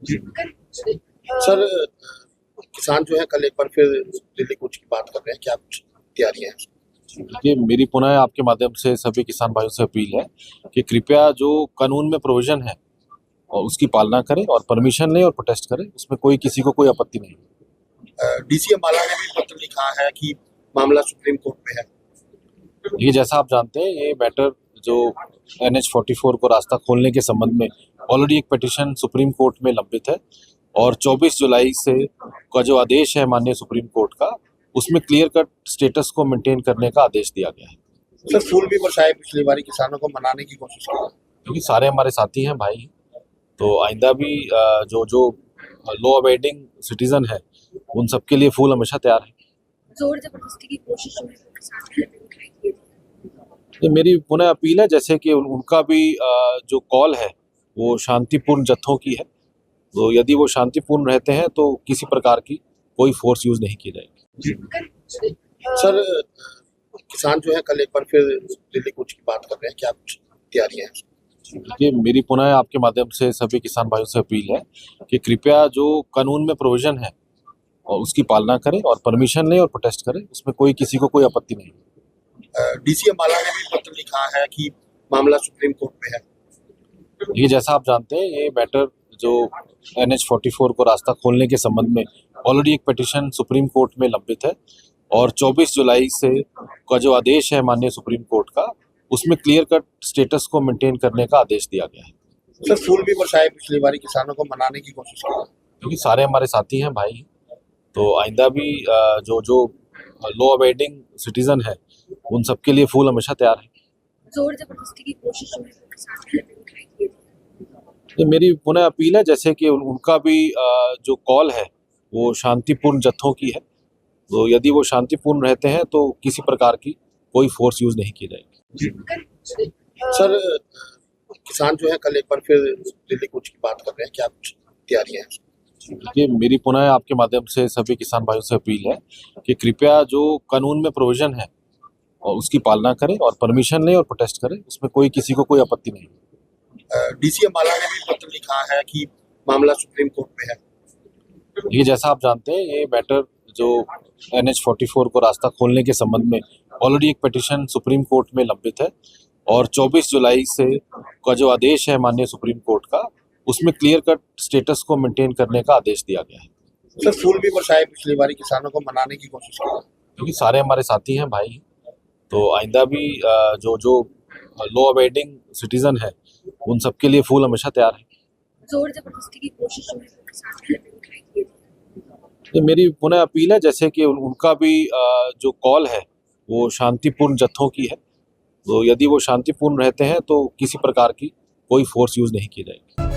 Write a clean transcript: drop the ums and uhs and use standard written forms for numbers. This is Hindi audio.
जी। सर, किसान जो है कल एक बार फिर दिल्ली कूच की बात कर रहे हैं, क्या कुछ तैयारियां हैं? देखिए, मेरी पुनः आपके माध्यम से सभी किसान भाइयों से अपील है कि कृपया जो कानून में प्रोविजन है और उसकी पालना करें और परमिशन लें और प्रोटेस्ट करें, उसमें कोई किसी को कोई आपत्ति नहीं। डीसी अम्बाला ने भी पत्र लिखा है कि मामला सुप्रीम कोर्ट में है। ये जैसा आप जानते हैं, ये मैटर जो NH-44 को रास्ता खोलने के संबंध में ऑलरेडी एक पिटीशन सुप्रीम कोर्ट में लंबित है और 24 जुलाई से का जो आदेश है माननीय सुप्रीम कोर्ट का, उसमें क्लियर कट स्टेटस को मेंटेन करने का आदेश दिया गया है। सर, फूल भी बरसाए पिछली बारी, किसानों को मनाने की कोशिश की, क्योंकि सारे हमारे साथी हैं भाई, तो आइंदा भी जो जो लॉ अबेडिंग सिटीजन है उन सबके लिए फूल हमेशा तैयार है। जोर जबरदस्ती की कोशिश हुई तो किसान ये मेरी पुनः अपील है, जैसे कि उनका भी जो कॉल है वो शांतिपूर्ण जत्थों की है, तो यदि वो शांतिपूर्ण रहते हैं तो किसी प्रकार की कोई फोर्स यूज नहीं की जाएगी। सर, किसान जो है कल एक बार फिर दिल्ली कूच की बात कर रहे हैं, क्या कुछ तैयारियां हैं? देखिए, मेरी पुनः आपके माध्यम से सभी किसान भाइयों से अपील है कि कृपया जो कानून में प्रोविजन है और उसकी पालना करें और परमिशन लें और प्रोटेस्ट करें, उसमें कोई किसी को कोई आपत्ति नहीं। डीसी अम्बाला ने भी पत्र लिखा है कि मामला सुप्रीम कोर्ट में है। ये जैसा आप जानते हैं, ये मैटर जो NH-44 को रास्ता खोलने के संबंध में ऑलरेडी एक पिटीशन सुप्रीम कोर्ट में लंबित है और 24 जुलाई से का जो आदेश है माननीय सुप्रीम कोर्ट का, उसमें क्लियर कट स्टेटस को मेंटेन करने का आदेश दिया गया है। सर, फूल भी बरसाए पिछली बारी, किसानों को मनाने की कोशिश की, क्योंकि सारे हमारे साथी हैं भाई, तो आइंदा भी जो जो लॉ अबेडिंग सिटीजन है उन सबके लिए फूल हमेशा तैयार है। जोर जबरदस्ती की कोशिश हुई तो किसान ये मेरी पुनः अपील है, जैसे कि उनका भी जो कॉल है वो शांतिपूर्ण जत्थों की है, तो यदि वो शांतिपूर्ण रहते हैं तो किसी प्रकार की कोई फोर्स यूज नहीं की जाएगी। सर, किसान जो है कल एक बार फिर दिल्ली कूच की बात कर रहे हैं, क्या कुछ तैयारियां हैं? देखिए, मेरी पुनः आपके माध्यम से सभी किसान भाइयों से अपील है कि कृपया जो कानून में प्रोविजन है और उसकी पालना करें और परमिशन लें और प्रोटेस्ट करें, उसमें कोई किसी को कोई आपत्ति नहीं। डीसी अम्बाला ने भी पत्र लिखा है कि मामला सुप्रीम कोर्ट में है। ये जैसा आप जानते हैं, ये मैटर जो NH-44 को रास्ता खोलने के संबंध में ऑलरेडी एक पिटीशन सुप्रीम कोर्ट में लंबित है और 24 जुलाई से का जो आदेश है माननीय सुप्रीम कोर्ट का, उसमें क्लियर कट स्टेटस को मेंटेन करने का आदेश दिया गया है। सर, फूल भी बरसाए पिछली बारी, किसानों को मनाने की कोशिश की, क्योंकि सारे हमारे साथी हैं भाई, तो आइंदा भी जो जो लॉ अबेडिंग सिटीजन है उन सबके लिए फूल हमेशा तैयार है। जोर जबरदस्ती की कोशिश हुई तो किसान ये मेरी पुनः अपील है, जैसे कि उनका भी जो कॉल है वो शांतिपूर्ण जत्थों की है, तो यदि वो शांतिपूर्ण रहते हैं तो किसी प्रकार की कोई फोर्स यूज नहीं की जाएगी।